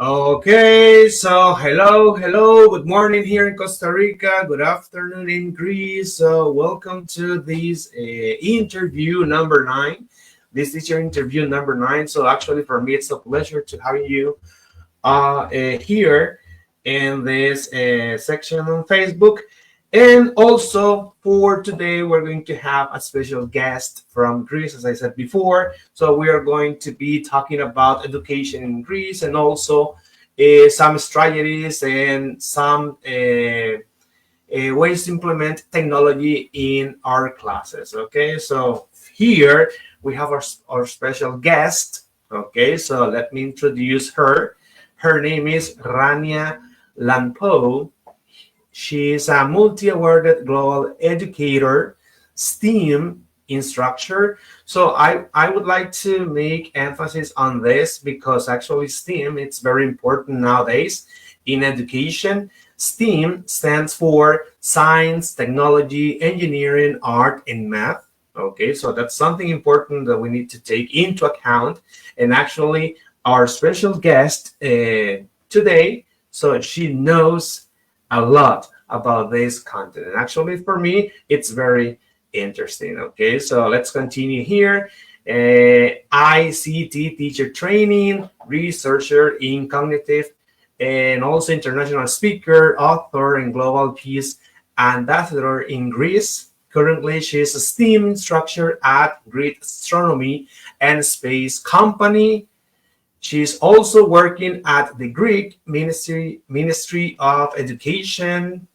Okay, so hello, good morning here in Costa Rica, good afternoon in Greece. So welcome to this interview number 9. This is your interview number 9. So actually for me, it's a pleasure to have you here in this section on Facebook. And also for today, we're going to have a special guest from Greece, as I said before. So we are going to be talking about education in Greece and also some strategies and some ways to implement technology in our classes. Okay, so here we have our special guest. Okay, so let me introduce her. Her name is Rania Lampou. She is a multi-awarded global educator, STEAM instructor. So I would like to make emphasis on this because actually STEAM, it's very important nowadays in education. STEAM stands for science, technology, engineering, art, and math. Okay, so that's something important that we need to take into account. And actually, our special guest today, so she knows a lot about this content. And actually, for me, it's very interesting. Okay, so let's continue here. ICT Teacher Training, researcher in cognitive and also international speaker, author, and global peace ambassador in Greece. Currently, she is a STEAM instructor at Greek Astronomy and Space Company. She's also working at the Greek Ministry of Education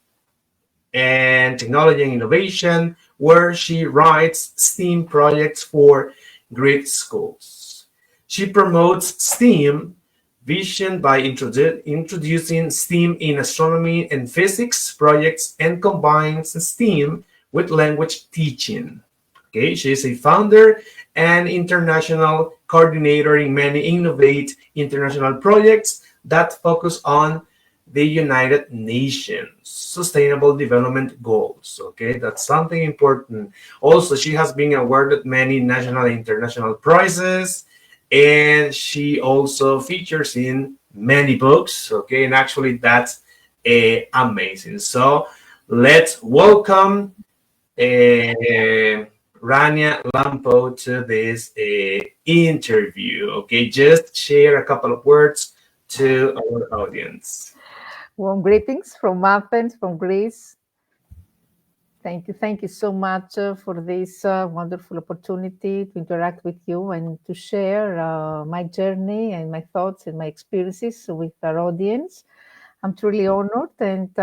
and Technology and Innovation, where she writes STEAM projects for Greek schools. She promotes STEAM vision by introducing STEAM in astronomy and physics projects and combines STEAM with language teaching. Okay, she is a founder and international coordinator in many innovate international projects that focus on the United Nations Sustainable Development Goals. Okay, that's something important. Also, she has been awarded many national and international prizes, and she also features in many books. Okay, and actually that's amazing. So let's welcome Rania Lampou to this interview. Okay, just share a couple of words to our audience. Warm greetings from Athens, from Greece. Thank you so much for this wonderful opportunity to interact with you and to share my journey and my thoughts and my experiences with our audience. I'm truly honored, and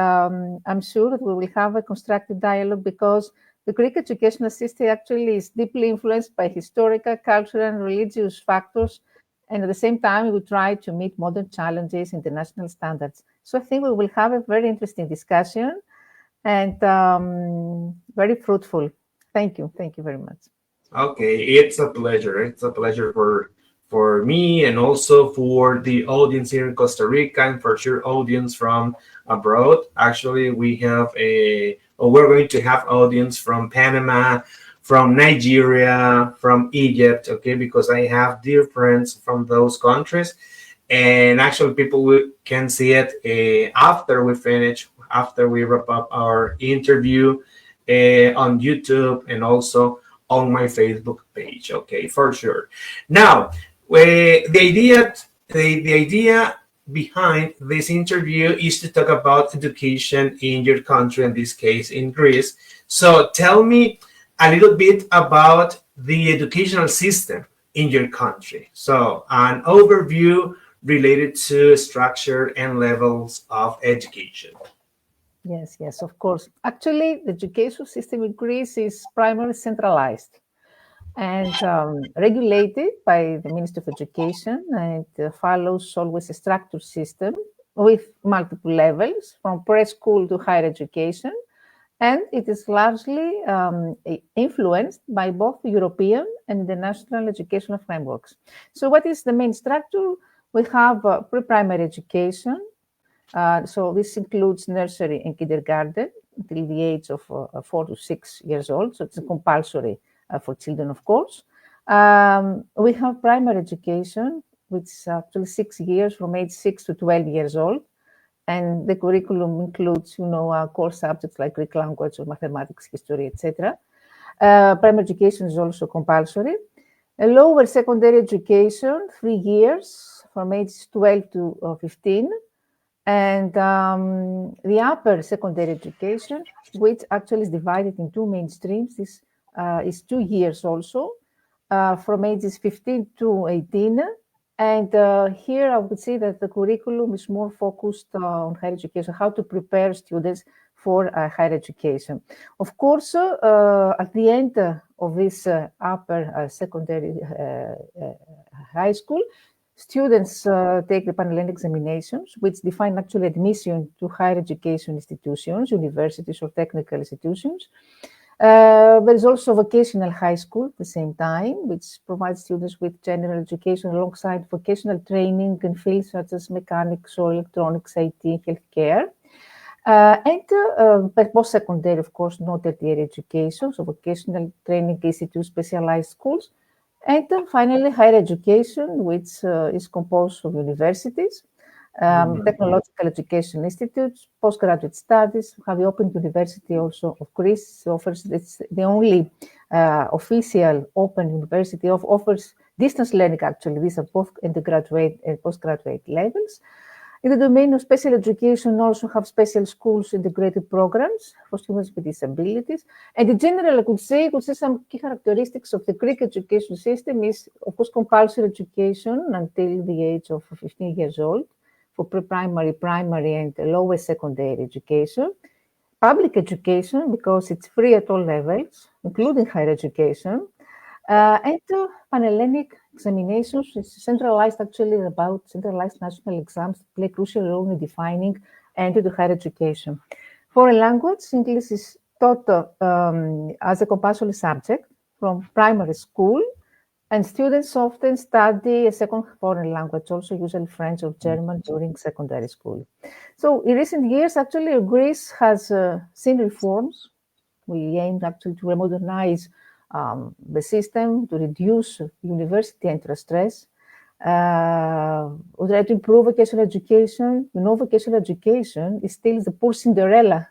I'm sure that we will have a constructive dialogue because the Greek educational system actually is deeply influenced by historical, cultural, and religious factors. And at the same time, we will try to meet modern challenges, international standards. So I think we will have a very interesting discussion and very fruitful. Thank you. Thank you very much. Okay, it's a pleasure. It's a pleasure for me and also for the audience here in Costa Rica and for sure audience from abroad. Actually, we're going to have audience from Panama, from Nigeria, from Egypt, okay, because I have dear friends from those countries. And actually, people can see it after we wrap up our interview on YouTube and also on my Facebook page. Okay, for sure. Now, the idea behind this interview is to talk about education in your country, in this case, in Greece. So tell me a little bit about the educational system in your country. So an overview related to structure and levels of education. Yes, of course. Actually, the education system in Greece is primarily centralized and regulated by the Ministry of Education, and it follows always a structured system with multiple levels from preschool to higher education. And it is largely influenced by both European and international educational frameworks. So what is the main structure? We have pre-primary education. So this includes nursery and kindergarten until the age of 4 to 6 years old. So it's compulsory for children, of course. We have primary education, which is actually 6 years, from age 6 to 12 years old. And the curriculum includes, core subjects like Greek language or mathematics, history, etc. Primary education is also compulsory. A lower secondary education, 3 years, from ages 12 to 15. And the upper secondary education, which actually is divided in two main streams, is 2 years also, from ages 15 to 18. And here I would say that the curriculum is more focused on higher education, how to prepare students for higher education. Of course, at the end of this upper secondary high school, students take the Panhellenic examinations, which define actually admission to higher education institutions, universities or technical institutions. There is also vocational high school at the same time, which provides students with general education alongside vocational training in fields such as mechanics or electronics, IT, healthcare. And post-secondary, of course, no tertiary education, so vocational training institutes, specialized schools. And finally, higher education, which is composed of universities, technological education institutes, postgraduate studies. We have the Open University also of Greece. It's the only official open university offers distance learning, actually. These are both undergraduate and postgraduate levels. In the domain of special education, also have special schools integrated programs for students with disabilities. And in general, I could say some key characteristics of the Greek education system is, of course, compulsory education until the age of 15 years old for pre-primary, primary, and lower secondary education. Public education, because it's free at all levels, including higher education. And Panhellenic examinations is centralized, actually, about centralized national exams play a crucial role in defining entry to higher education. Foreign language, English is taught as a compulsory subject from primary school, and students often study a second foreign language, also usually French or German, during secondary school. So in recent years, actually, Greece has seen reforms. We aimed actually to modernize the system, to reduce university entrance stress. We try to improve vocational education. Vocational education is still the poor Cinderella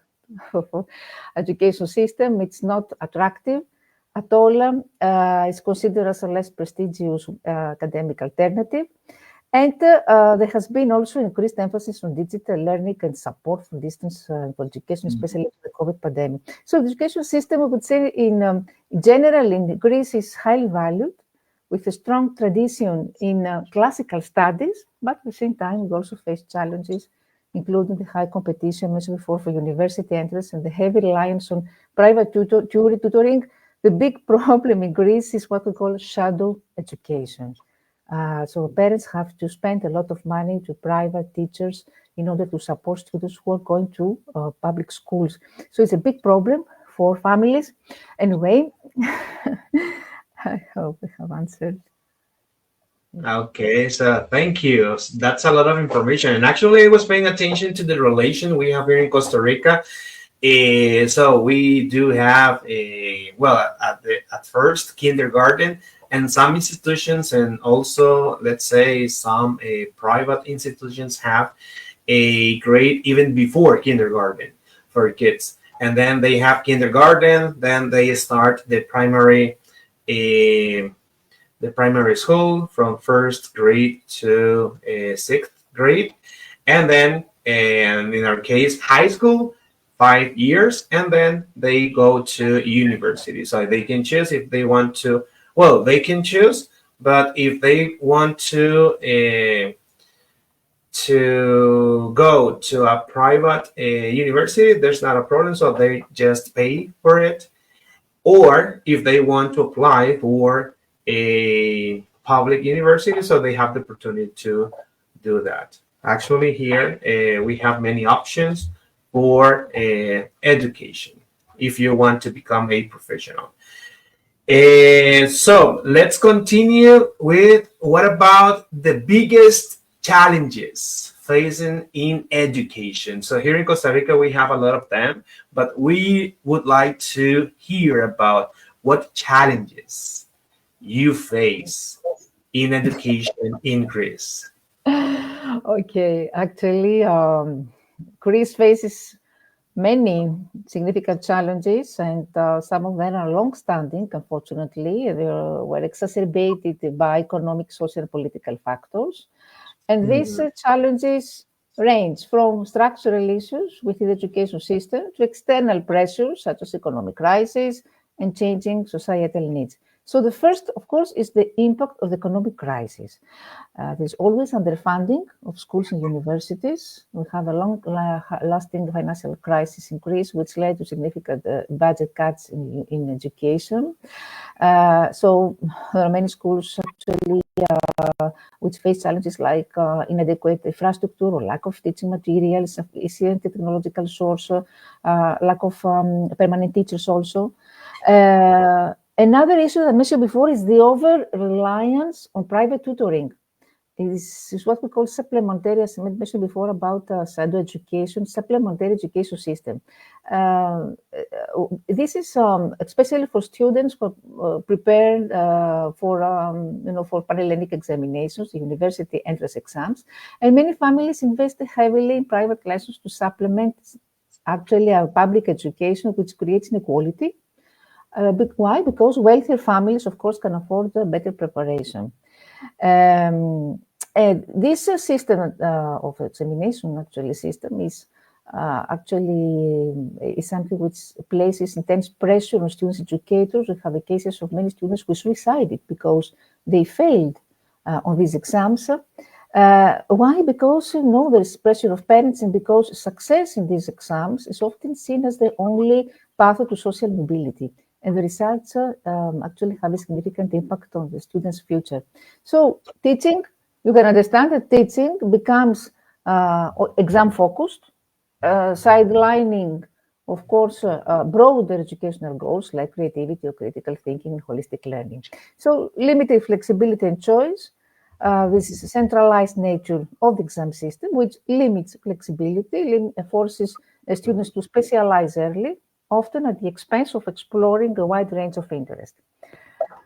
education system. It's not attractive at all. It's considered as a less prestigious academic alternative. And there has been also increased emphasis on digital learning and support for distance education, especially in the COVID pandemic. So the education system, I would say, in general, in Greece is highly valued, with a strong tradition in classical studies, but at the same time, we also face challenges, including the high competition, mentioned before, for university entrance and the heavy reliance on private tutoring. The big problem in Greece is what we call shadow education. So parents have to spend a lot of money to private teachers in order to support students who are going to public schools. So it's a big problem for families. Anyway, I hope I have answered. Okay, so thank you. That's a lot of information. And actually, I was paying attention to the relation we have here in Costa Rica. So we do have at first kindergarten, and some institutions, and also let's say some private institutions have a grade even before kindergarten for kids, and then they have kindergarten, then they start the primary school from first grade to sixth grade, and then in our case high school, 5 years, and then they go to university. So they can choose if they want to. Well, they can choose, but if they want to go to a private university, there's not a problem. So they just pay for it. Or if they want to apply for a public university, so they have the opportunity to do that. Actually, here we have many options for education if you want to become a professional. So let's continue with what about the biggest challenges facing in education. So here in Costa Rica, we have a lot of them, but we would like to hear about what challenges you face in education in Greece? Okay, actually, Greece faces many significant challenges, and some of them are long-standing, unfortunately. They were exacerbated by economic, social, and political factors. And these Mhm. challenges range from structural issues within the education system to external pressures such as economic crisis and changing societal needs. So the first, of course, is the impact of the economic crisis. There's always underfunding of schools and universities. We have a long-lasting financial crisis in Greece, which led to significant budget cuts in education. So there are many schools actually which face challenges like inadequate infrastructure or lack of teaching materials, sufficient technological source, lack of permanent teachers also. Another issue that I mentioned before is the over-reliance on private tutoring. Is what we call supplementary, as I mentioned before about pseudo education, supplementary education system. This is especially for students who are prepared for Panhellenic examinations, the university entrance exams, and many families invest heavily in private classes to supplement actually our public education, which creates inequality. But why? Because wealthier families, of course, can afford a better preparation. And this system of examination actually system is is something which places intense pressure on students' educators. We have the cases of many students who suicided because they failed on these exams. Why? Because there's pressure of parents, and because success in these exams is often seen as the only path to social mobility. And the results actually have a significant impact on the students' future. So teaching, you can understand that teaching becomes exam-focused, sidelining, of course, broader educational goals like creativity or critical thinking and holistic learning. So limited flexibility and choice. This is a centralized nature of the exam system, which limits flexibility, forces students to specialize early, often at the expense of exploring a wide range of interest.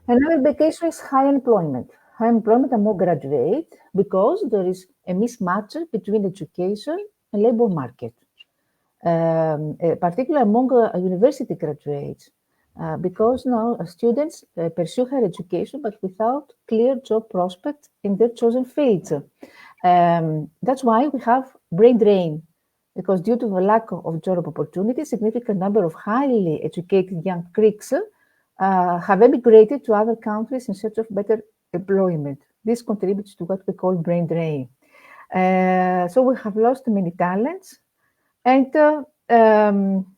Another big issue is high unemployment. High employment among graduates because there is a mismatch between education and labor market, particularly among university graduates, because now students pursue higher education but without clear job prospects in their chosen fields. That's why we have brain drain, because due to the lack of job opportunities, significant number of highly educated young Greeks have emigrated to other countries in search of better employment. This contributes to what we call brain drain. So we have lost many talents. And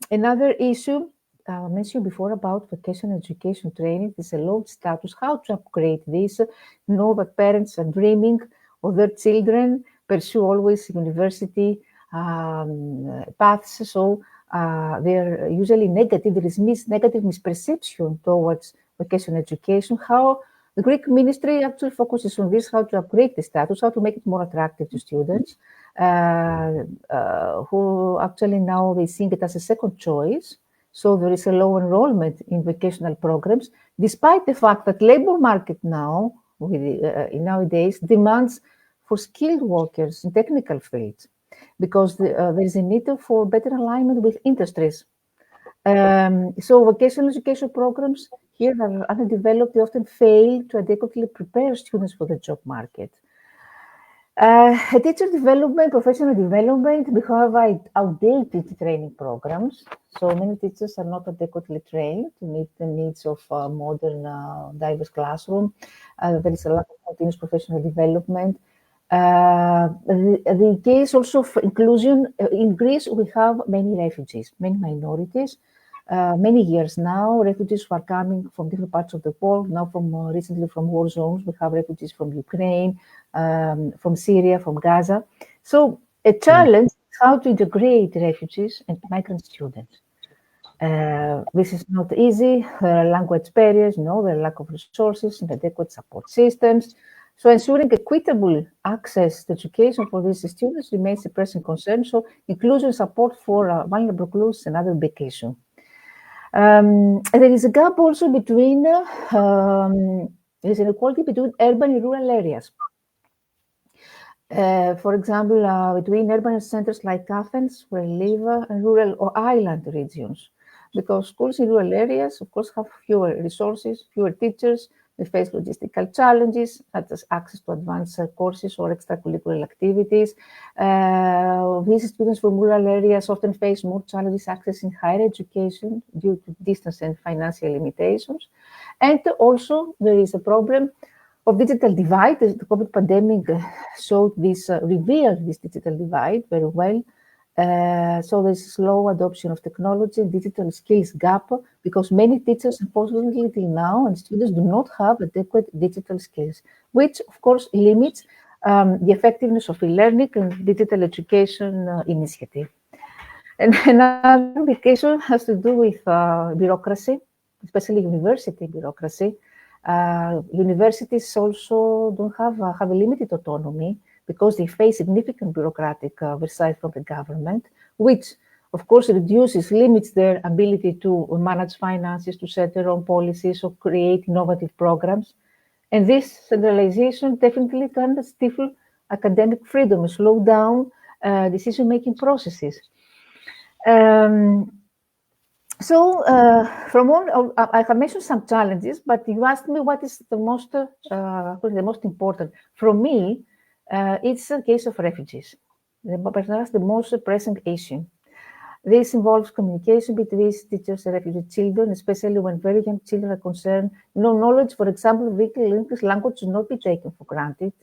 another issue I mentioned before about vocational education training is a low status. How to upgrade this? Know that parents are dreaming of their children pursue always university paths. So they're usually negative. There is negative misperception towards vocational education. How the Greek ministry actually focuses on this, how to upgrade the status, how to make it more attractive to students, who actually now they think it as a second choice. So there is a low enrollment in vocational programs, despite the fact that labor market now, nowadays, demands for skilled workers in technical fields, because there is a need for better alignment with industries. So vocational education programs here are underdeveloped. They often fail to adequately prepare students for the job market. Teacher development, professional development, we have outdated training programs. So many teachers are not adequately trained to meet the needs of modern, diverse classroom. There is a lack of continuous professional development. The case also of inclusion, in Greece, we have many refugees, many minorities. Many years now, refugees who are coming from different parts of the world, now from recently from war zones. We have refugees from Ukraine, from Syria, from Gaza. So a challenge is how to integrate refugees and migrant students. This is not easy. There are language barriers, there are lack of resources and adequate support systems. So ensuring equitable access to education for these students remains a pressing concern. So inclusion support for vulnerable groups is another big issue. And there is a gap also between There is inequality between urban and rural areas. For example, between urban centers like Athens, where I live, and rural or island regions. Because schools in rural areas, of course, have fewer resources, fewer teachers, they face logistical challenges, such as access to advanced courses or extracurricular activities. These students from rural areas often face more challenges accessing higher education due to distance and financial limitations. And also, there is a problem of digital divide. The COVID pandemic showed this, revealed this digital divide very well. So there's slow adoption of technology and digital skills gap because many teachers, unfortunately, till now, and students do not have adequate digital skills, which of course limits the effectiveness of e-learning and digital education initiative. And another implication has to do with bureaucracy, especially university bureaucracy. Universities also don't have a limited autonomy because they face significant bureaucratic oversight from the government, which of course limits their ability to manage finances, to set their own policies or create innovative programs. And this centralization definitely can stifle academic freedom, slow down decision-making processes. From all, I have mentioned some challenges, but you asked me what is the most important. For me, it's a case of refugees. Perhaps the most pressing issue. This involves communication between teachers and refugee children, especially when very young children are concerned. Knowledge, for example, of English language should not be taken for granted.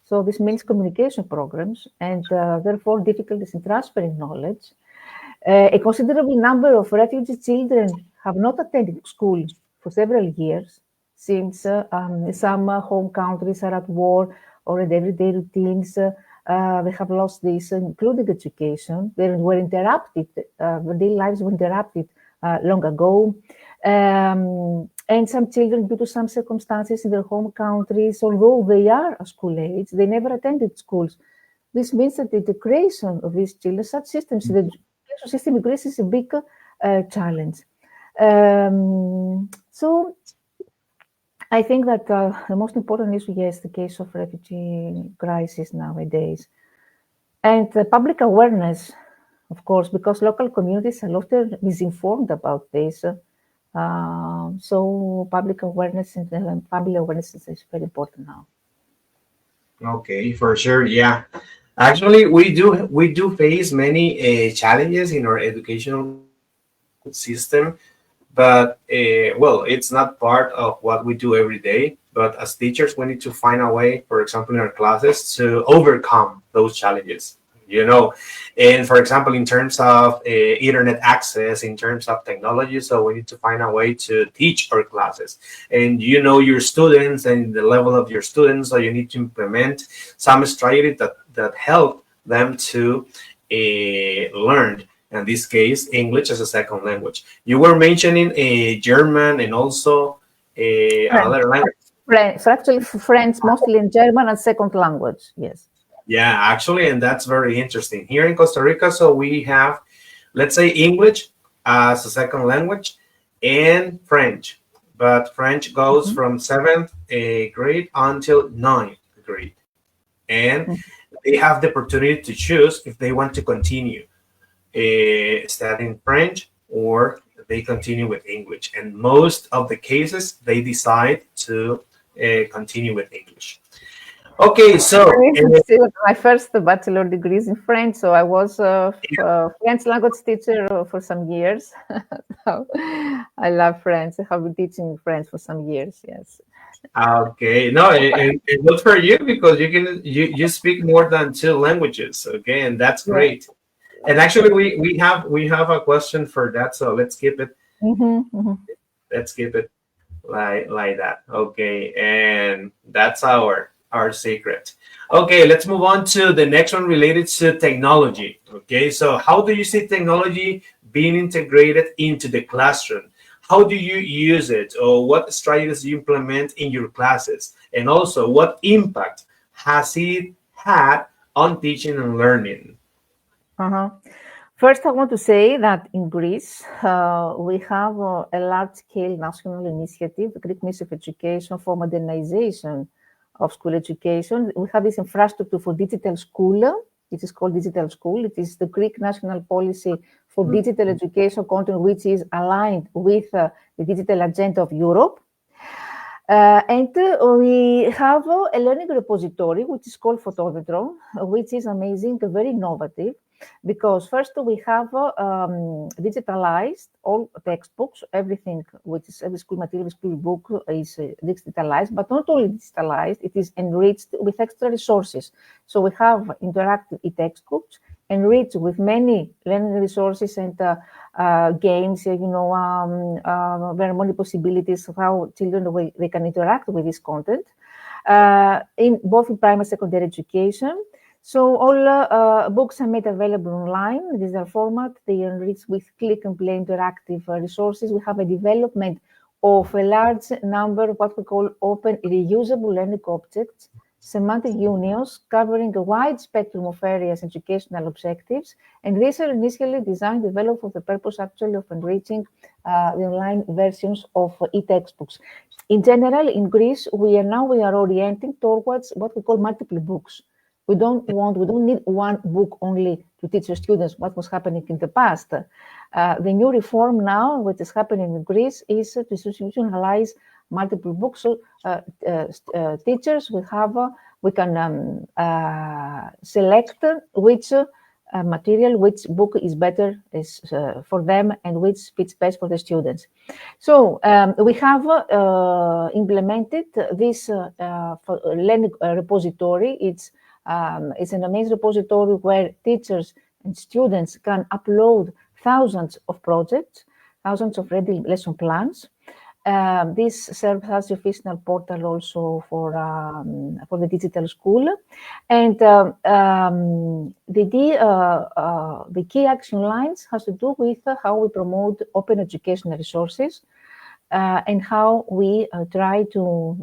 So this means communication programs and therefore difficulties in transferring knowledge. A considerable number of refugee children have not attended school for several years since some home countries are at war or in everyday routines. They have lost this, including education. They were interrupted, their lives were interrupted long ago. And some children, due to some circumstances in their home countries, although they are at school age, they never attended schools. This means that the integration of these children, such systems, the education system in Greece is a big challenge. So I think that the most important issue, yes, the case of refugee crisis nowadays. And public awareness, of course, because local communities are often misinformed about this. So public awareness and family awareness is very important now. Okay, for sure. Yeah. Actually, we do face many challenges in our educational system, but well, it's not part of what we do every day. But as teachers, we need to find a way, for example, in our classes, to overcome those challenges. And for example, in terms of internet access, in terms of technology, so we need to find a way to teach our classes. And your students and the level of your students, so you need to implement some strategy that help them to learn, in this case, English as a second language. You were mentioning German and also another language. French, actually French, mostly in German and second language, yes. Yeah, actually, and that's very interesting. Here in Costa Rica, so we have, let's say, English as a second language and French. But French goes from 7th grade until 9th grade. And they have the opportunity to choose if they want to continue studying French or they continue with English. And most of the cases, they decide to continue with English. Okay, so my first bachelor degree is in French, so I was a French language teacher for some years. So I love French. I have been teaching French for some years. Yes. Okay, no, and good for you because you speak more than two languages. Okay, and that's great. And actually, we have a question for that, so let's keep it. Let's keep it like that. Okay, and that's our secret. Okay, let's move on to the next one related to technology. Okay, so how do you see technology being integrated into the classroom? How do you use it, or what strategies you implement in your classes? And also, what impact has it had on teaching and learning? First, I want to say that in Greece, we have a large-scale national initiative, the Greek Ministry of Education, for modernization of school education. We have this infrastructure for digital school. It is called Digital School. It is the Greek national policy for digital education content, which is aligned with the digital agenda of Europe. And we have a learning repository, which is called Photometron, which is amazing, very innovative, because first we have digitalized all textbooks, everything, which is every school material, school book is digitalized, but not only digitalized, it is enriched with extra resources. So we have interactive e-textbooks, enriched with many learning resources and games, there are many possibilities of how children they can interact with this content, in both in primary and secondary education. So all books are made available online in digital format. They are enriched with click and play interactive resources. We have a development of a large number of what we call open reusable learning objects, semantic unions covering a wide spectrum of areas, educational objectives, and these are initially designed, developed for the purpose actually of enriching the online versions of e-textbooks. In general, in Greece, we are orienting towards what we call multiple books. We don't need one book only to teach the students what was happening in the past. The new reform now, what is happening in Greece, is to institutionalize multiple books. So teachers we can select which material, which book is better for them and which fits best for the students. So we have implemented this learning repository. It's an amazing repository where teachers and students can upload thousands of projects, thousands of ready lesson plans. This serves as a official portal also for the digital school, and the key action lines has to do with how we promote open educational resources and how we try to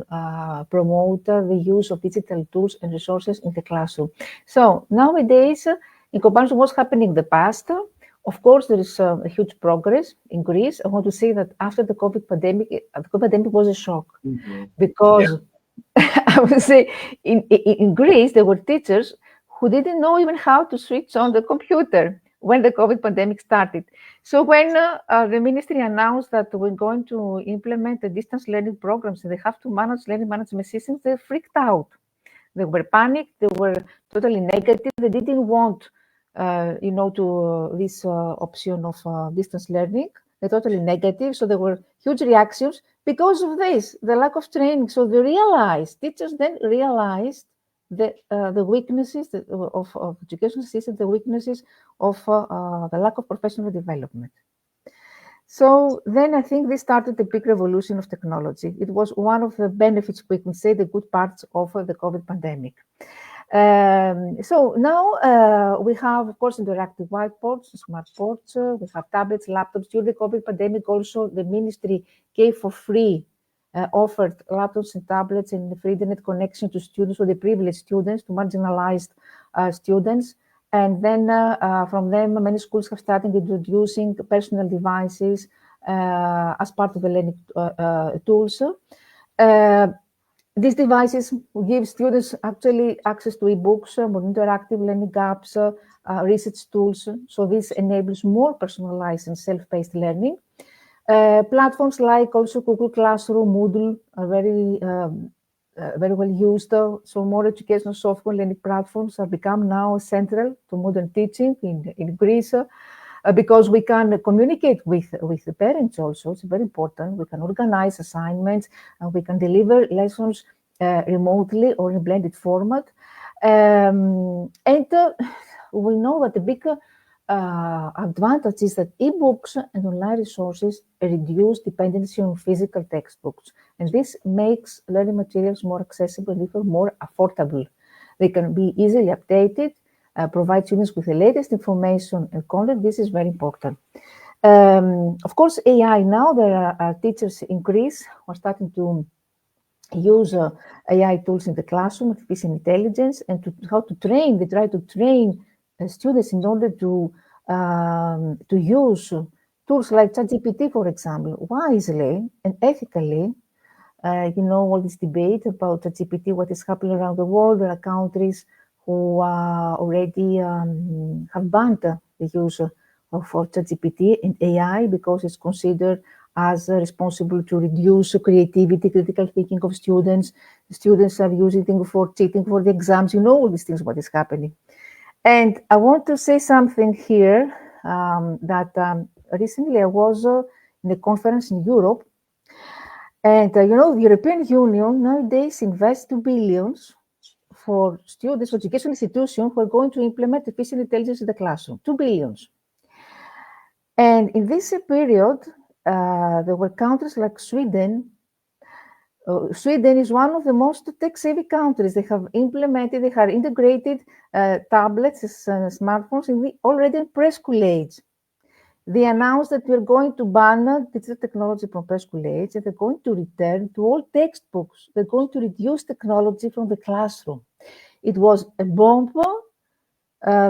promote the use of digital tools and resources in the classroom. So nowadays, in comparison to what's happening in the past, of course, there is a huge progress in Greece. I want to say that after the COVID pandemic, was a shock because I would say in Greece, there were teachers who didn't know even how to switch on the computer when the COVID pandemic started. So when the ministry announced that we're going to implement the distance learning programs and they have to manage learning management systems, they freaked out. They were panicked. They were totally negative. They didn't want to this option of distance learning. They're totally negative. So there were huge reactions because of this, the lack of training. So teachers then realized the weaknesses of education system, the weaknesses of the lack of professional development. So then I think this started the big revolution of technology. It was one of the benefits, we can say, the good parts of the COVID pandemic. So now we have, of course, interactive whiteboards, smart boards, we have tablets, laptops. During the COVID pandemic, also the ministry gave for free, offered laptops and tablets and free internet connection to students, for the privileged students, to marginalized students. And then from them, many schools have started introducing personal devices as part of the learning tools. These devices give students actually access to e-books, more interactive learning apps, research tools. So this enables more personalized and self-paced learning. Platforms like also Google Classroom, Moodle are very well used. So more educational software learning platforms have become now central to modern teaching in Greece. Because we can communicate with the parents also. It's very important. We can organize assignments and we can deliver lessons remotely or in blended format. And we know that the big advantage is that e-books and online resources reduce dependency on physical textbooks. And this makes learning materials more accessible and even more affordable. They can be easily updated, provide students with the latest information and content. This is very important. Of course, AI now, there are teachers in Greece who are starting to use AI tools in the classroom, artificial intelligence, and how to train. They try to train students in order to to use tools like ChatGPT, for example, wisely and ethically. All this debate about ChatGPT, what is happening around the world. There are countries who already have banned the use of ChatGPT and AI because it's considered as responsible to reduce creativity, critical thinking of students. Students are using it for cheating for the exams. All these things, what is happening. And I want to say something here that recently I was in a conference in Europe. And, the European Union nowadays invests 2 billions for students, for education institutions who are going to implement artificial intelligence in the classroom. 2 billions. And in this period, there were countries like Sweden. Sweden is one of the most tech-savvy countries. They have integrated tablets, smartphones already in preschool age. They announced that we're going to ban digital technology from preschool age, and they're going to return to all textbooks. They're going to reduce technology from the classroom. It was a bomb.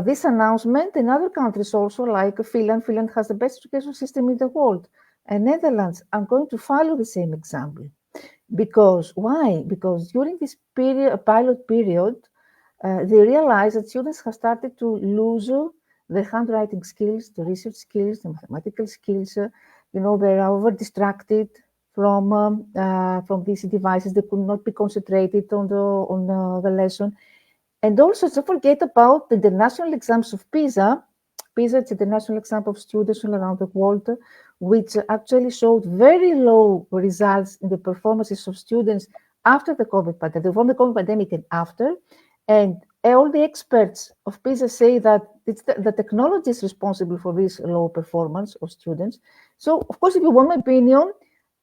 This announcement in other countries also, like Finland. Finland has the best education system in the world. And Netherlands are going to follow the same example. Because why? Because during this pilot period, they realized that students have started to lose the handwriting skills, the research skills, the mathematical skills. They are over distracted from these devices. They could not be concentrated on the lesson. And also, don't forget about the international exams of PISA. PISA is the international exam of students all around the world, which actually showed very low results in the performances of students after the COVID pandemic, from the COVID pandemic and after. And all the experts of PISA say that the technology is responsible for this low performance of students. So, of course, if you want my opinion,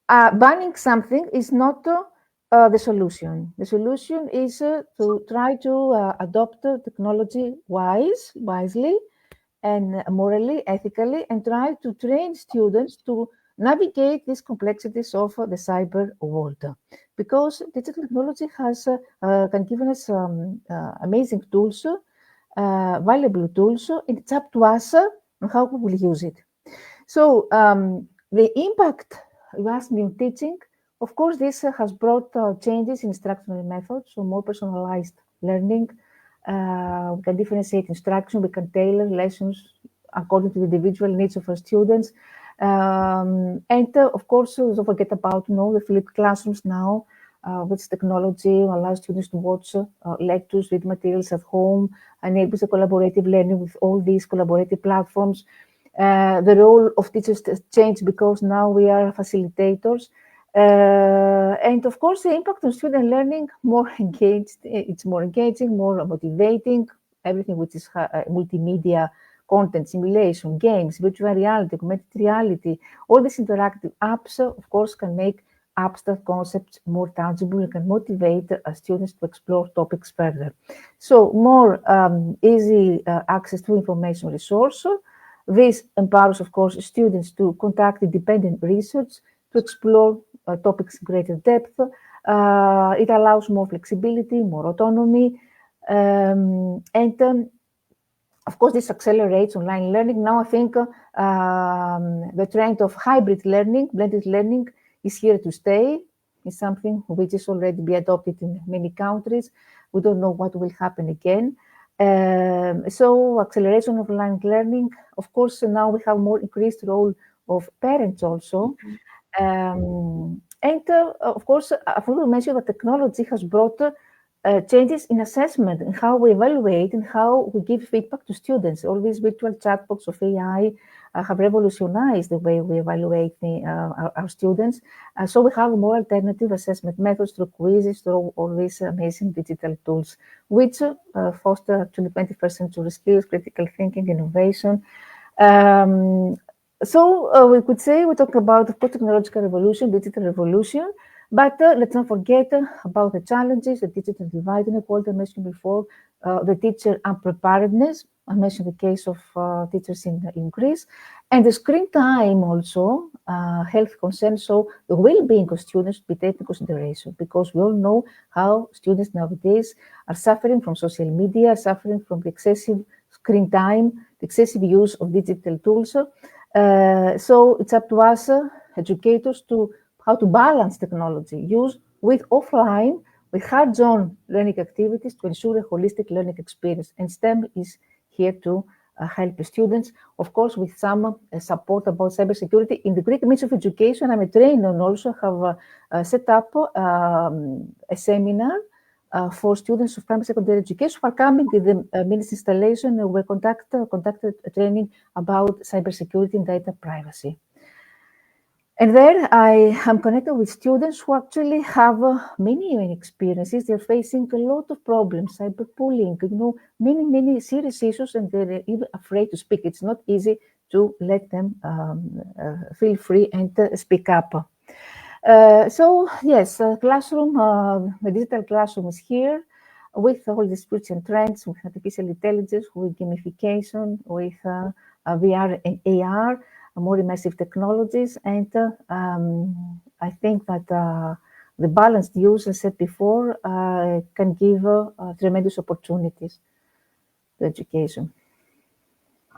banning something is not the solution. The solution is to try to adopt technology wisely and morally, ethically, and try to train students to navigate these complexities of the cyber world. Because digital technology can give us amazing tools, valuable tools, and it's up to us on how we will use it. So the impact, you asked me, on teaching, of course, this has brought changes in instructional methods, so more personalized learning. We can differentiate instruction, we can tailor lessons according to the individual needs of our students. And of course, don't forget about the flipped classrooms now, which technology allows students to watch lectures, read materials at home, enables the collaborative learning with all these collaborative platforms. The role of teachers has changed because now we are facilitators. And of course, the impact on student learning, more engaged, it's more engaging, more motivating, everything which is multimedia content, simulation, games, virtual reality, augmented reality, all these interactive apps, of course, can make abstract concepts more tangible and can motivate students to explore topics further. So more easy access to information resource. This empowers, of course, students to conduct independent research, to explore topics in greater depth. It allows more flexibility, more autonomy, and of course, this accelerates online learning. Now, I think the trend of hybrid learning, blended learning, is here to stay. It's something which is already be adopted in many countries. We don't know what will happen again. So, acceleration of online learning. Of course, now we have more increased role of parents also. And of course, I want to mention that technology has brought changes in assessment and how we evaluate and how we give feedback to students. All these virtual chatbots of AI have revolutionized the way we evaluate our students. So we have more alternative assessment methods through quizzes, through all these amazing digital tools, which foster actually 21st century skills, critical thinking, innovation. So we could say we talk about the technological revolution, digital revolution, but let's not forget about the challenges, the digital divide inequality I mentioned before, the teacher unpreparedness. I mentioned the case of teachers in Greece, and the screen time also, health concerns. So the well-being of students should be taken into consideration because we all know how students nowadays are suffering from social media, suffering from the excessive screen time, the excessive use of digital tools. So it's up to us, educators, to how to balance technology use with offline, with hands-on learning activities to ensure a holistic learning experience. And STEM is here to help the students, of course, with some support about cybersecurity. In the Greek Ministry of Education, I'm a trainer and also have set up a seminar for students of primary secondary education who are coming with the ministry installation. We conducted a training about cybersecurity and data privacy. And there I am connected with students who actually have many experiences. They're facing a lot of problems, cyberbullying, many serious issues, and they're even afraid to speak. It's not easy to let them feel free and speak up. So yes, classroom, the digital classroom is here with all the spirits and trends, with artificial intelligence, with gamification, with VR and AR, more immersive technologies. And I think that the balanced use, as I said before, can give tremendous opportunities to education.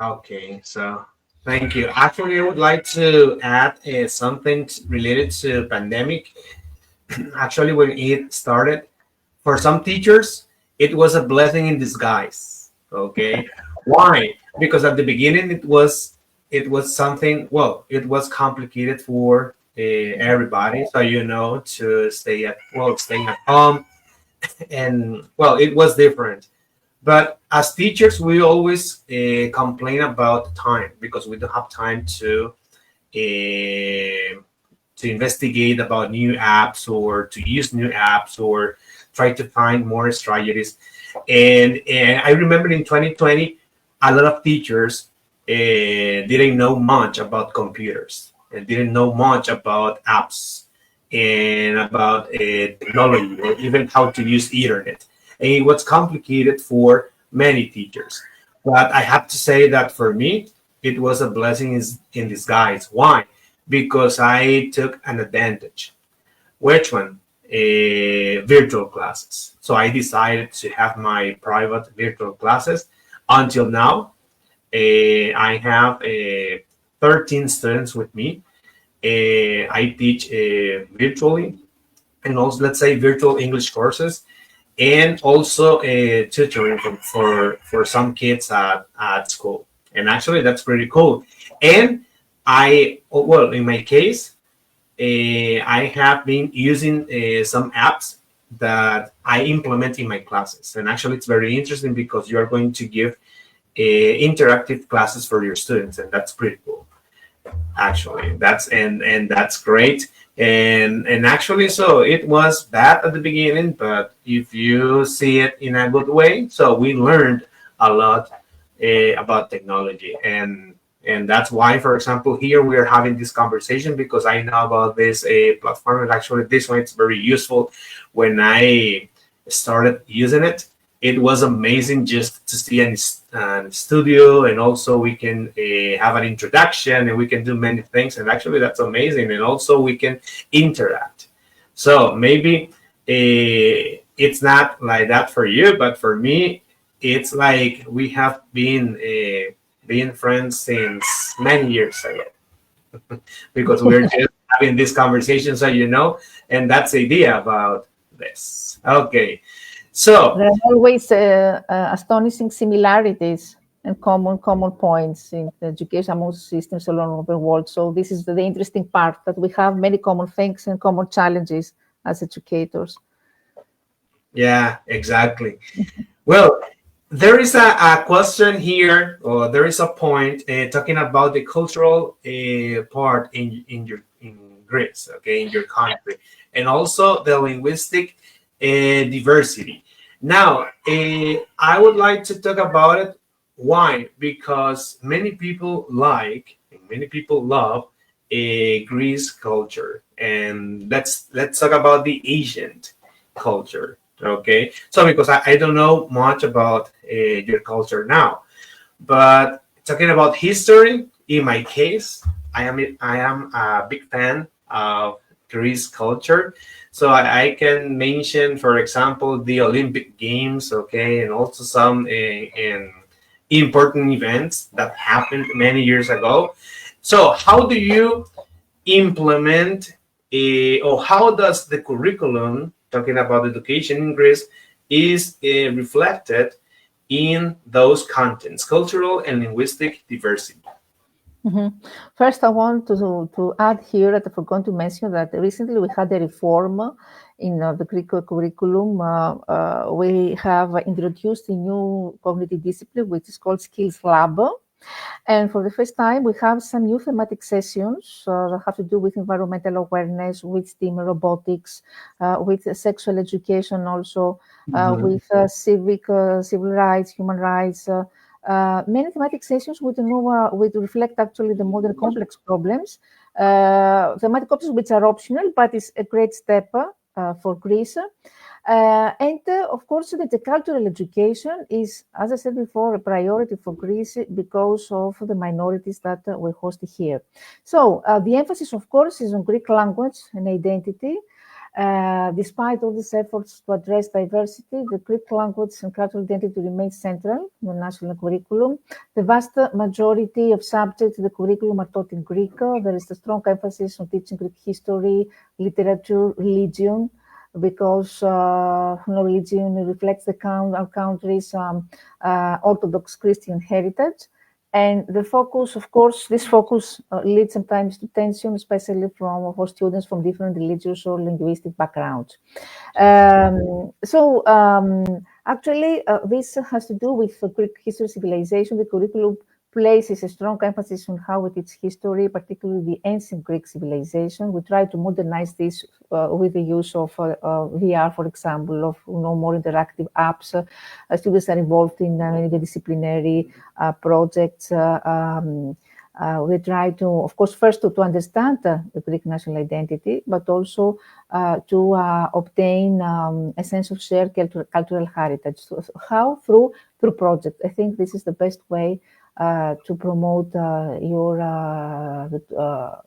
Okay, so thank you. Actually, I would like to add something related to pandemic. Actually, when it started, for some teachers, it was a blessing in disguise. Okay, why? Because at the beginning it was something. Well, it was complicated for everybody. So to staying at home, and well, it was different. But as teachers, we always complain about time because we don't have time to investigate about new apps or to use new apps or try to find more strategies. And I remember in 2020, a lot of teachers didn't know much about computers and didn't know much about apps and about technology or even how to use internet. And it was complicated for many teachers. But I have to say that for me, it was a blessing in disguise. Why? Because I took an advantage. Which one? Virtual classes. So I decided to have my private virtual classes. Until now, I have 13 students with me. I teach virtually, and also, let's say, virtual English courses, and also tutoring for some kids at school. And actually, that's pretty cool. And in my case, I have been using some apps that I implement in my classes. And actually, it's very interesting because you are going to give interactive classes for your students, and that's pretty cool. Actually, that's great. And actually, so it was bad at the beginning, but if you see it in a good way, so we learned a lot about technology, and that's why, for example, here we are having this conversation because I know about this platform, and actually this one it's very useful. When I started using it, it was amazing just to see a studio, and also we can have an introduction, and we can do many things, and actually that's amazing. And also we can interact. So maybe it's not like that for you, but for me, it's like we have been being friends since many years ago because we're just having this conversation, so and that's the idea about this. Okay. So there are always astonishing similarities and common points in the education among systems all over the world. So this is the interesting part, that we have many common things and common challenges as educators. Yeah, exactly. Well, there is a question here, or there is a point talking about the cultural part in Greece, okay, in your country, and also the linguistic diversity. Now, I would like to talk about it. Why? Because many people like and many people love Greece culture, and let's talk about the Asian culture. Okay, so because I don't know much about your culture now, but talking about history, in my case, I am a big fan of Greece culture. So I can mention, for example, the Olympic Games, okay, and also some in important events that happened many years ago. So how do you implement or how does the curriculum, talking about education in Greece, is reflected in those contents, cultural and linguistic diversity? First, I want to add here that I forgot to mention that recently we had a reform in the Greek curriculum. We have introduced a new cognitive discipline, which is called Skills Lab. And for the first time, we have some new thematic sessions that have to do with environmental awareness, with STEAM robotics, with sexual education also, with civil rights, human rights, many thematic sessions would reflect actually the modern complex problems, thematic options which are optional, but it's a great step for Greece. Of course, the cultural education is, as I said before, a priority for Greece because of the minorities that we host here. So the emphasis, of course, is on Greek language and identity. Despite all these efforts to address diversity, the Greek language and cultural identity remains central in the national curriculum. The vast majority of subjects in the curriculum are taught in Greek. There is a strong emphasis on teaching Greek history, literature, religion, because religion reflects our country's Orthodox Christian heritage. And the focus, of course, this focus leads sometimes to tension, especially for students from different religious or linguistic backgrounds. Actually, this has to do with Greek history civilization. The curriculum places a strong emphasis on how it is history, particularly the ancient Greek civilization. We try to modernize this with the use of VR, for example, of more interactive apps. Students are involved in interdisciplinary projects. We try to, of course, first to understand the Greek national identity, but also to obtain a sense of shared cultural heritage. So how? Through projects. I think this is the best way to promote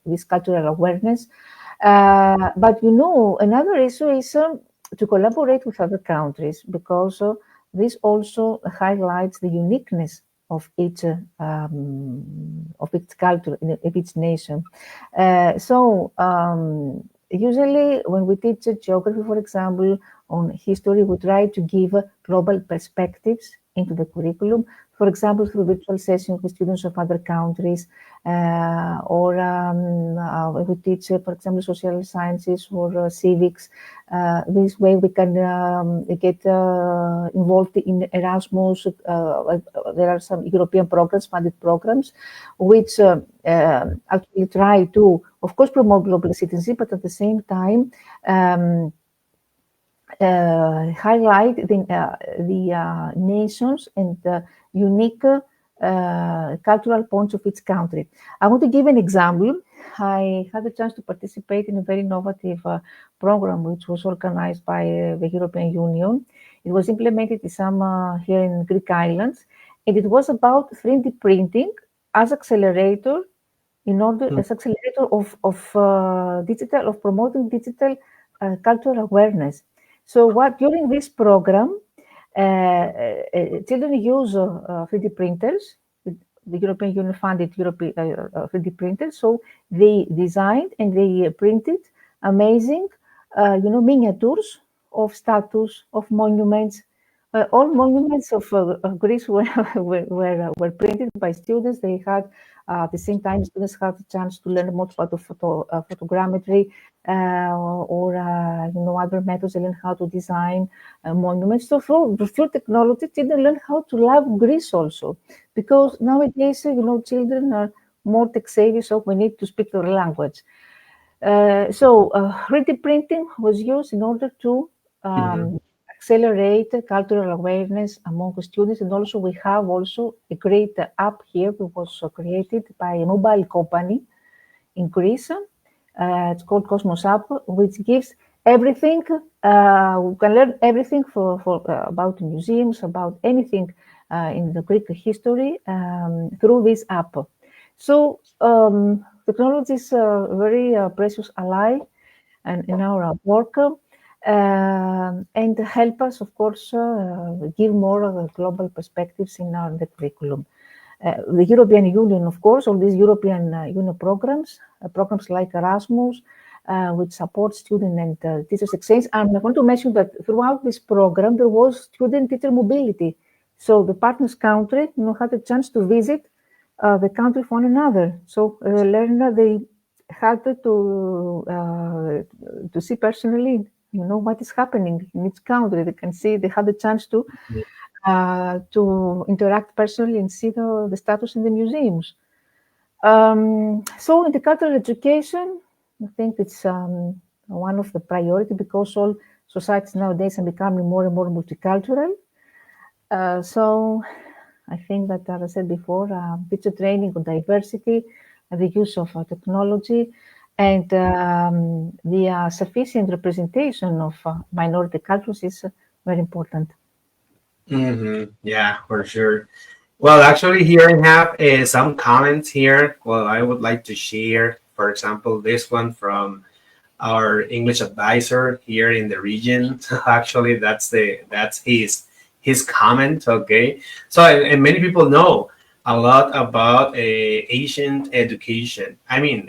this cultural awareness. But another issue is to collaborate with other countries, because this also highlights the uniqueness of each culture, of each nation. Usually when we teach geography, for example, on history, we try to give global perspectives into the curriculum. For example, through virtual sessions with students of other countries, or we teach, for example, social sciences or civics. This way we can get involved in Erasmus. There are some European programs, funded programs, which actually try to, of course, promote global citizenship, but at the same time, highlight the nations and unique cultural points of each country. I want to give an example. I had the chance to participate in a very innovative program which was organized by the European Union. It was implemented in some here in Greek islands, and it was about 3D printing as accelerator as accelerator of promoting digital cultural awareness. So during this program, children use 3D printers. The European Union funded 3D printers. So they designed and they printed amazing, miniatures of statues, of monuments. All monuments of Greece were printed by students. They had, at the same time, students had the chance to learn more about photogrammetry or other methods. They learn how to design monuments. So through technology, children learn how to love Greece also, because nowadays, children are more tech savvy, so we need to speak their language. 3D printing was used in order to accelerate cultural awareness among students, and also we have a great app here that was created by a mobile company in Greece. It's called Cosmos App, which gives everything. We can learn everything about museums, about anything in the Greek history through this app. So technology is a very precious ally and in our work. and help us, of course, give more global perspectives in the curriculum. The European Union, of course, all these European Union programs like Erasmus, which support student and teachers exchange. I want to mention that throughout this program, there was student-teacher mobility. So the partners country, had a chance to visit the country for one another. So learner, they had to see personally, what is happening in each country. They can see, they had the chance to interact personally and see the status in the museums. So in the cultural education, I think it's one of the priority because all societies nowadays are becoming more and more multicultural. So I think that, as I said before, teacher training on diversity, the use of technology, and the sufficient representation of minority cultures is very important. Yeah, for sure. Well, actually, here I have some comments here. Well, I would like to share, for example, this one from our English advisor here in the region. Actually, that's his comment. Okay, so and many people know a lot about ancient education. I mean,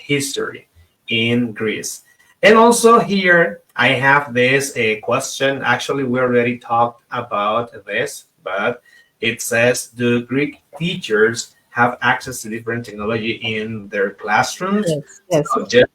history in Greece, and also here I have this question. Actually, we already talked about this, but it says, "Do Greek teachers have access to different technology in their classrooms?" Yes, yes. So just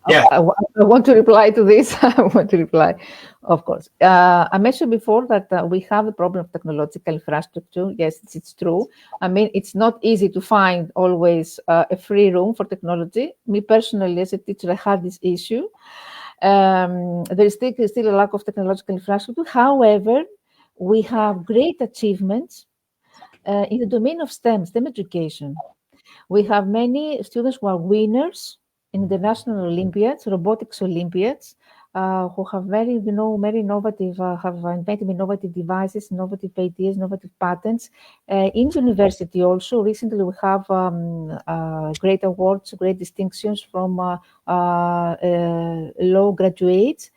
yeah. I want to reply to this. I want to reply, of course. I mentioned before that we have a problem of technological infrastructure. Yes, it's true. I mean, it's not easy to find always a free room for technology. Me personally, as a teacher, I had this issue. There is still a lack of technological infrastructure. However, we have great achievements in the domain of STEM education. We have many students who are winners in the national Olympiads, robotics Olympiads, who have very innovative, have invented innovative devices, innovative ideas, innovative patents. In university also, recently we have great awards, great distinctions from law graduates.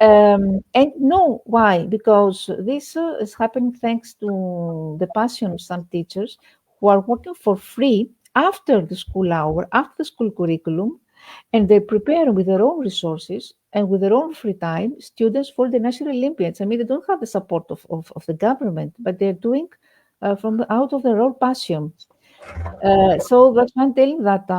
And no, why? Because this is happening thanks to the passion of some teachers who are working for free after the school hour, after the school curriculum, and they prepare with their own resources and with their own free time students for the national Olympiads. I mean, they don't have the support of the government, but they're doing from out of their own passion. So that's one thing that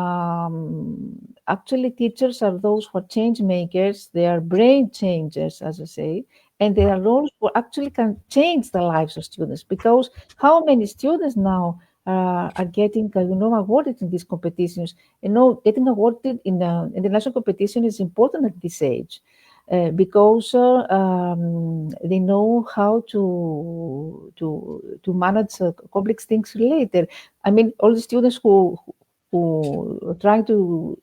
actually teachers are those who are change makers. They are brain changers, as I say, and they are those who actually can change the lives of students. Because how many students now are getting, awarded in these competitions? Getting awarded in the international competition is important at this age. Because they know how to manage complex things later. I mean, all the students who are trying to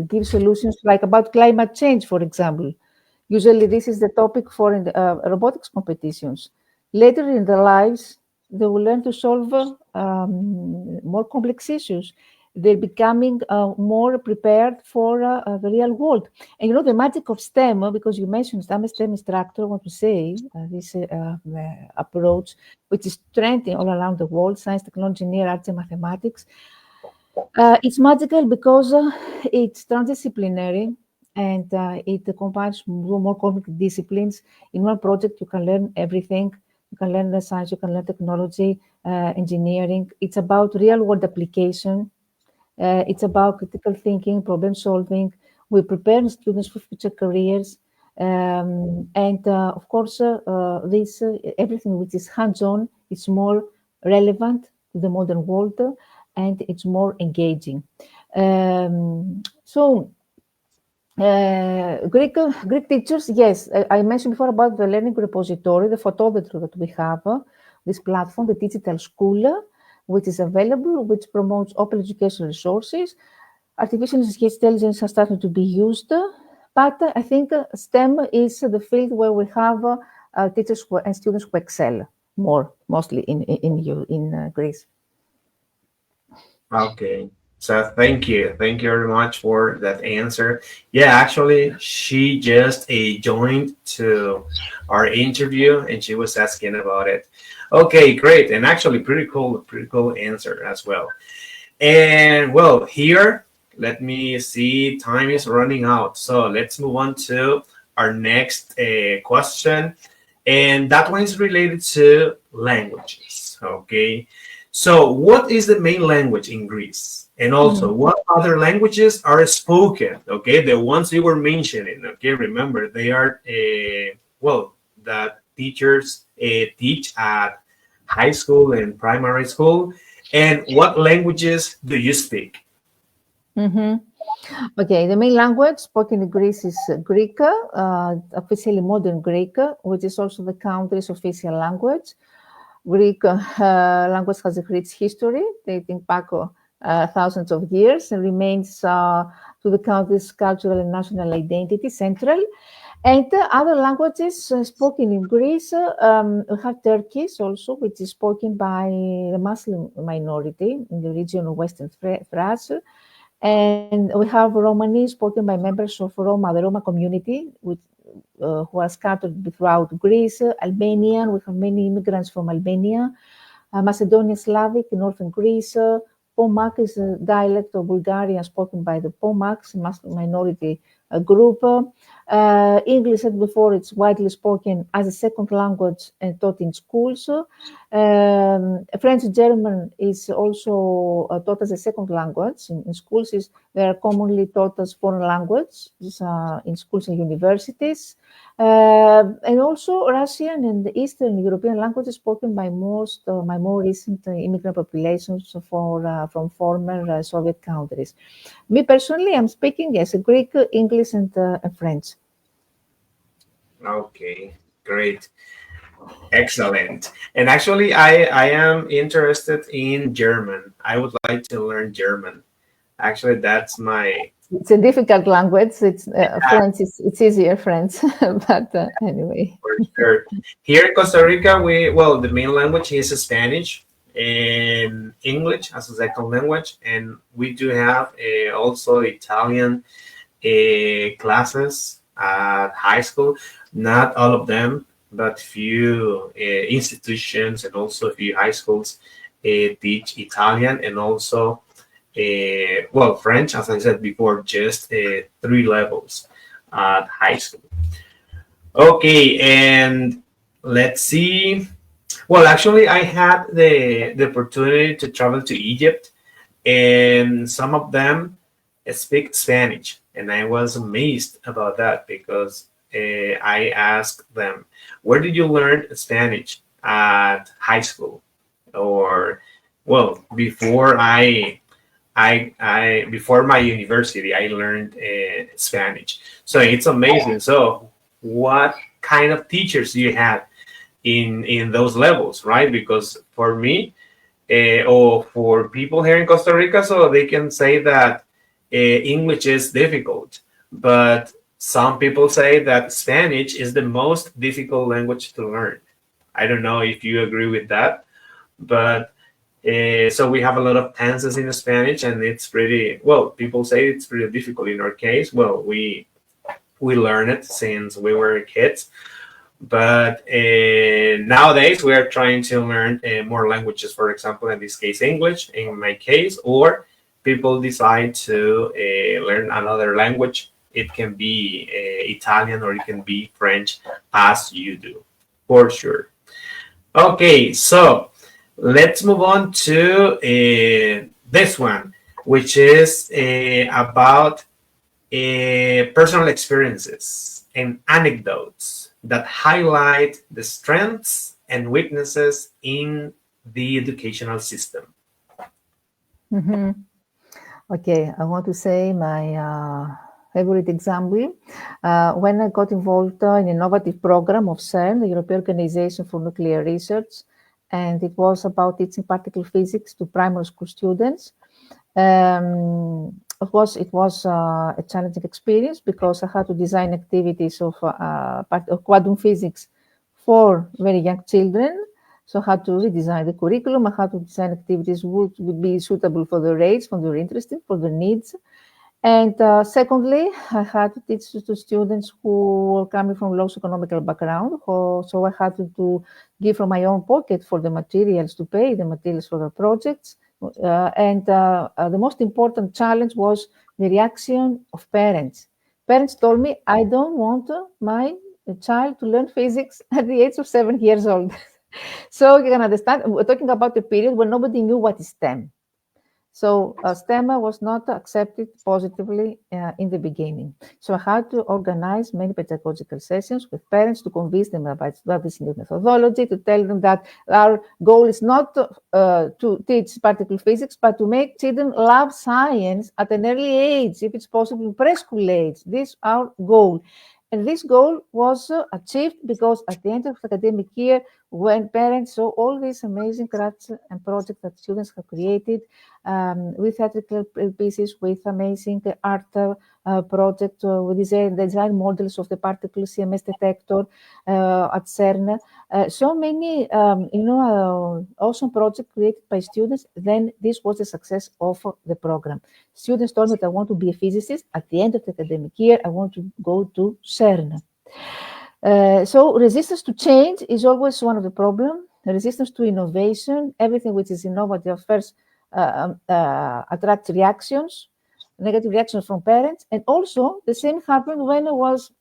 give solutions like about climate change, for example. Usually, this is the topic for in the, robotics competitions. Later in their lives, they will learn to solve more complex issues. They're becoming more prepared for the real world. And the magic of STEM, because you mentioned I'm a STEM instructor, I want to say this approach, which is trending all around the world, science, technology, engineering, arts, and mathematics. It's magical because it's transdisciplinary and it combines more complex disciplines. In one project, you can learn everything. You can learn the science, you can learn technology, engineering. It's about real-world application. It's about critical thinking, problem solving. We prepare students for future careers. And of course, this everything which is hands-on is more relevant to the modern world and it's more engaging. So Greek teachers, yes, I mentioned before about the learning repository, the photometry that we have, this platform, the digital school, which is available, which promotes open educational resources. Artificial intelligence has started to be used, but I think STEM is the field where we have teachers and students who excel more, mostly in Greece. Okay. So thank you very much for that answer. Yeah, actually, she just joined to our interview, and she was asking about it. Okay, great, and actually, pretty cool answer as well. And well, here, let me see, time is running out, so let's move on to our next question, and that one is related to languages. Okay, so what is the main language in Greece? And also, Mhm. what other languages are spoken? Okay, the ones you were mentioning. Okay, remember they are well, that teachers teach at high school and primary school. And what languages do you speak? Mhm. Okay, the main language spoken in Greece is Greek, officially modern Greek, which is also the country's official language. Greek language has a rich history dating back thousands of years and remains to the country's cultural and national identity central. And other languages spoken in Greece, we have Turkish also, which is spoken by the Muslim minority in the region of Western Thrace. And we have Romani spoken by members of Roma, the Roma community, who are scattered throughout Greece. Albanian, we have many immigrants from Albania. Macedonian Slavic in northern Greece. Pomak is a dialect of Bulgarian spoken by the Pomaks, a minority group. English, said before, it's widely spoken as a second language and taught in schools. French and German is also taught as a second language in schools. They are commonly taught as foreign language in schools and universities. And also Russian and Eastern European languages spoken by more recent immigrant populations from former Soviet countries. Me personally, I'm speaking yes, Greek, English, and French. Okay, great. Excellent. And actually, I am interested in German. I would like to learn German. Actually, that's my It's a difficult language. It's French. It's easier French, but anyway. for sure. Here in Costa Rica, we well, the main language is Spanish and English as a second language, and we do have also Italian classes at high school. Not all of them, but few institutions and also a few high schools teach Italian and also well, French, as I said before, just three levels at high school. Okay, and let's see. Well, actually, I had the opportunity to travel to Egypt, and some of them speak Spanish, and I was amazed about that because I asked them, "Where did you learn Spanish at high school?" Or, well, before before my university, I learned Spanish. So it's amazing. So, what kind of teachers do you have in those levels, right? Because for me, or for people here in Costa Rica, so they can say that English is difficult, but some people say that Spanish is the most difficult language to learn. I don't know if you agree with that, but so we have a lot of tenses in Spanish, and it's pretty well. People say it's pretty difficult. In our case, well, we learn it since we were kids, but nowadays we are trying to learn more languages. For example, in this case, English. In my case, or people decide to learn another language. It can be Italian or it can be French, as you do, for sure. Okay, so let's move on to this one, which is about personal experiences and anecdotes that highlight the strengths and weaknesses in the educational system. Mhm. Okay, I want to say my favorite example. When I got involved in an innovative program of CERN, the European Organization for Nuclear Research, and it was about teaching particle physics to primary school students. It was a challenging experience because I had to design activities of quantum physics for very young children. So I had to redesign the curriculum. I had to design activities would be suitable for their age, for their interest, for their needs. And secondly, I had to teach to students who were coming from low economical background. So I had to give from my own pocket for the materials, to pay the materials for the projects. And the most important challenge was the reaction of parents. Parents told me, I don't want my child to learn physics at the age of 7 years old. So you can understand, we're talking about a period when nobody knew what is STEM. So STEM was not accepted positively in the beginning. So I had to organize many pedagogical sessions with parents to convince them about this new methodology, to tell them that our goal is not to teach particle physics, but to make children love science at an early age, if it's possible, in preschool age. This is our goal. And this goal was achieved because at the end of the academic year, when parents saw all these amazing crafts and projects that students have created, with theatrical pieces, with amazing art project, with design models of the particle CMS detector at CERN. So many, awesome projects created by students. Then this was the success of the program. Students told me that I want to be a physicist. At the end of the academic year, I want to go to CERN. So resistance to change is always one of the problems. Resistance to innovation, everything which is innovative first attracts reactions, negative reactions from parents. And also the same happened when I was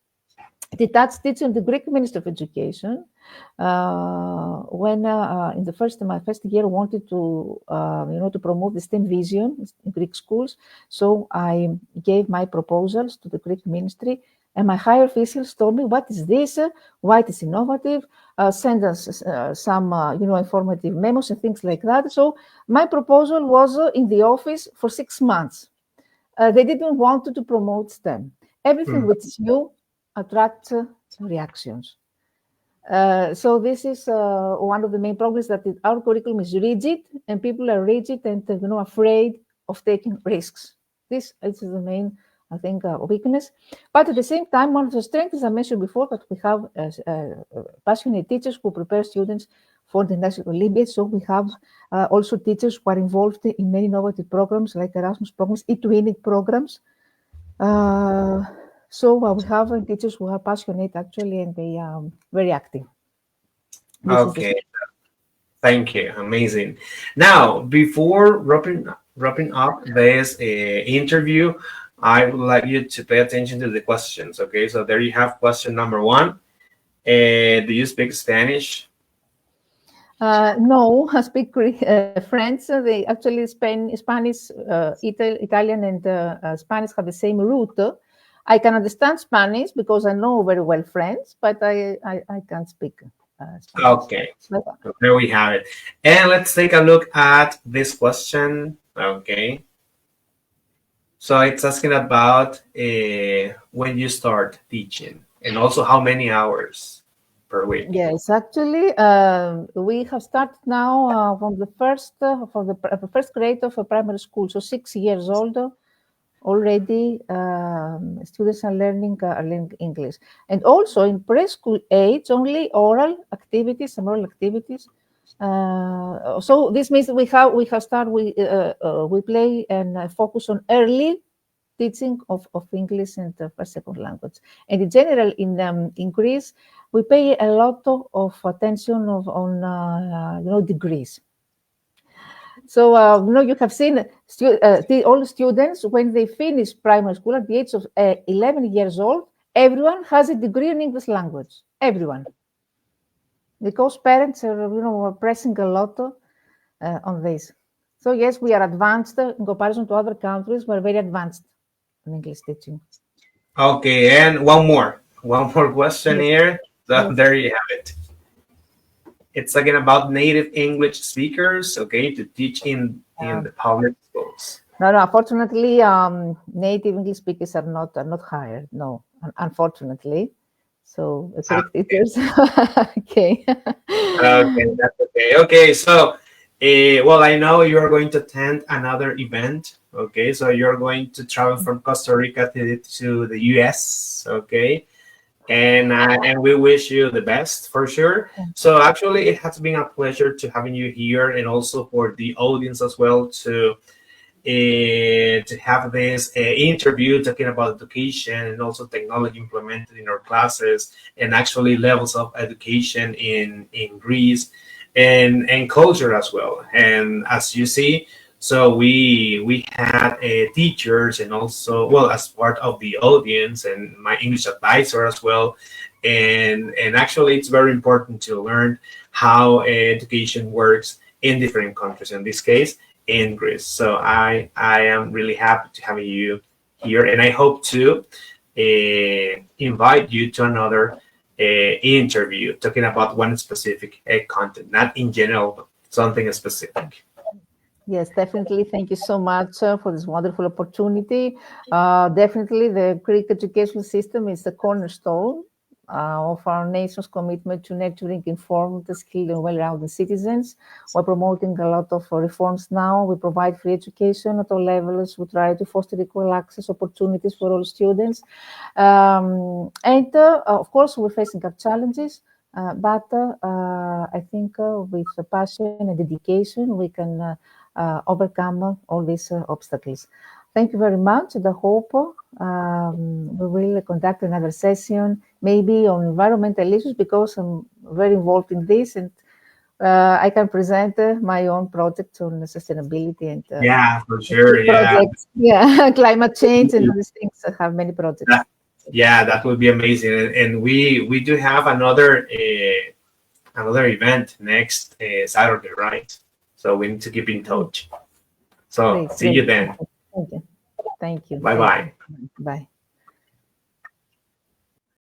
detached teacher in the Greek Ministry of Education, when in my first year wanted to, to promote the STEM vision in Greek schools. So I gave my proposals to the Greek Ministry, and my higher officials told me, what is this? Why it is innovative? Send us some, informative memos and things like that. So my proposal was in the office for 6 months. They didn't want to promote STEM. Everything which is new attracts reactions. So this is one of the main problems, that our curriculum is rigid, and people are rigid and afraid of taking risks. This is the main, I think, weakness. But at the same time, one of the strengths, as I mentioned before, that we have passionate teachers who prepare students for the National Olympiads. So we have also teachers who are involved in many innovative programs like Erasmus programs, e-twinning programs. So we have teachers who are passionate actually, and they are very active. Okay, thank you. Amazing. Now, before wrapping up this interview, I would like you to pay attention to the questions. Okay, so there you have question number 1. Do you speak Spanish? No, I speak French. They actually Spanish, Italian, and Spanish have the same root. I can understand Spanish because I know very well French, but I can't speak Spanish. Okay, so there we have it. And let's take a look at this question. Okay. So it's asking about when you start teaching, and also how many hours per week. Yes, actually, we have started now from the first for the first grade of a primary school, so 6 years old. Already, students are learning English, and also in preschool age, only oral activities and oral activities. So this means we have started. We play and focus on early teaching of English and first second language. And in general, in Greece, we pay a lot of attention on degrees. So, you have seen all students, when they finish primary school at the age of 11 years old, everyone has a degree in English language. Everyone. Because parents are, pressing a lot on this. So, yes, we are advanced in comparison to other countries. We're very advanced in English teaching. Okay, and one more question here. So there you have it. It's again about native English speakers, okay, to teach in the public schools. No, unfortunately, native English speakers are not hired. No, unfortunately. So Greek teachers. Okay. Okay, that's okay. Okay, so well, I know you're going to attend another event. Okay, so you're going to travel from Costa Rica to the US. Okay. and we wish you the best for sure. So actually, it has been a pleasure to having you here, and also for the audience as well to have this interview talking about education and also technology implemented in our classes, and actually levels of education in Greece, and culture as well. And as you see, so we had teachers, and also, well, as part of the audience, and my English advisor as well. And actually, it's very important to learn how education works in different countries. In this case, in Greece. So I am really happy to have you here, and I hope to invite you to another interview talking about one specific content, not in general, but something specific. Yes, definitely. Thank you so much for this wonderful opportunity. Definitely, the Greek education system is the cornerstone of our nation's commitment to nurturing informed, skilled, and well-rounded citizens. We're promoting a lot of reforms now. We provide free education at all levels. We try to foster equal access opportunities for all students. And of course, we're facing our challenges. But I think with passion and dedication, we can overcome all these obstacles. Thank you very much. And I hope we will conduct another session, maybe on environmental issues, because I'm very involved in this, and I can present my own project on sustainability and Yeah, for sure. Yeah. projects. Yeah, climate change and all these things. I have many projects. Yeah, that would be amazing. And we do have another event next Saturday, right? So we need to keep in touch. So Great, see you then. Thank you. Thank you. Bye bye. Bye.